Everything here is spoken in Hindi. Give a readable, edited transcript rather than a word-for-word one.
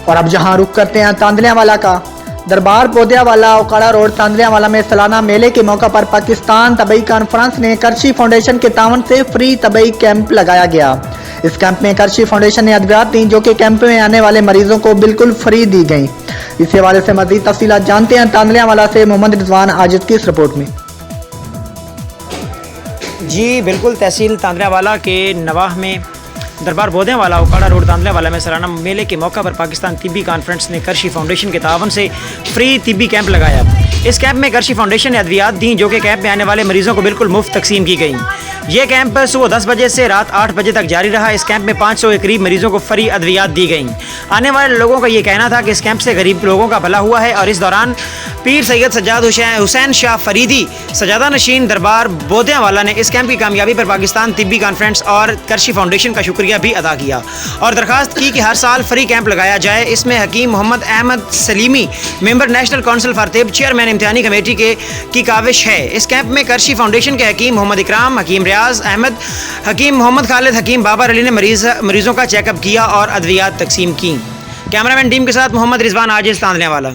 और अब जहां रुख करते हैं तांदलियावाला का। दरबार बोदियावाला ओकाड़ा रोड तांदलियावाला में सालाना मेले के मौका पर पाकिस्तान तबई कॉन्फ्रेंस ने करशी फाउंडेशन के तावन से फ्री तबई कैंप लगाया गया। इस कैंप में करशी फाउंडेशन ने अद्वियात दी जो कि कैंप में आने वाले मरीजों को बिल्कुल फ्री दी गई। इस हवाले से मजीद तफसीलात जानते हैं तांदलियावाला से मोहम्मद रिजवान आजिद की इस रिपोर्ट में। जी बिल्कुल, तहसील तांदलियावाला के नवाह में दरबार बोदियावाला ओकाड़ा रोड तांदलियावाला में सालाना मेले के मौका पर पाकिस्तान तिब्बी कॉन्फ्रेंस ने करशी फाउंडेशन के तावन से फ्री तिब्बी कैंप लगाया। इस कैंप में करशी फाउंडेशन ने अद्वियात दी जो कि कैंप में आने वाले मरीजों को बिल्कुल मुफ्त तकसीम की गई। ये कैंप सुबह 10 बजे से रात 8 बजे तक जारी रहा। इस कैंप में 500 के करीब मरीजों को फ्री अद्वियात दी गई। आने वाले लोगों का ये कहना था कि इस कैंप से गरीब लोगों का भला हुआ है और इस दौरान पीर सैयद सज्जाद हुसैन शाह फरीदी सजादा नशीन दरबार बोदियावाला ने इस कैंप की कामयाबी पर पाकिस्तान तिब्बी कॉन्फ्रेंस और करशी फाउंडेशन का शुक्रिया भी अदा किया और दरखास्त की कि हर साल फ्री कैंप लगाया जाए। इसमें Hakeem Mohammad Ahmad Saleemi member national council for तिब चेयरमैन इम्तिहानी कमेटी की काविश है। इस कैंप में करशी फाउंडेशन के हकीम मोहम्मद इकराम, हकीम रियाज अहमद, हकीम मोहम्मद खालिद, हकीम बाबर अली ने मरीजों का चेकअप किया और अद्वियात तकसीम की। कैमरामैन टीम के साथ मोहम्मद रिजवान आजिज तांदलियावाला।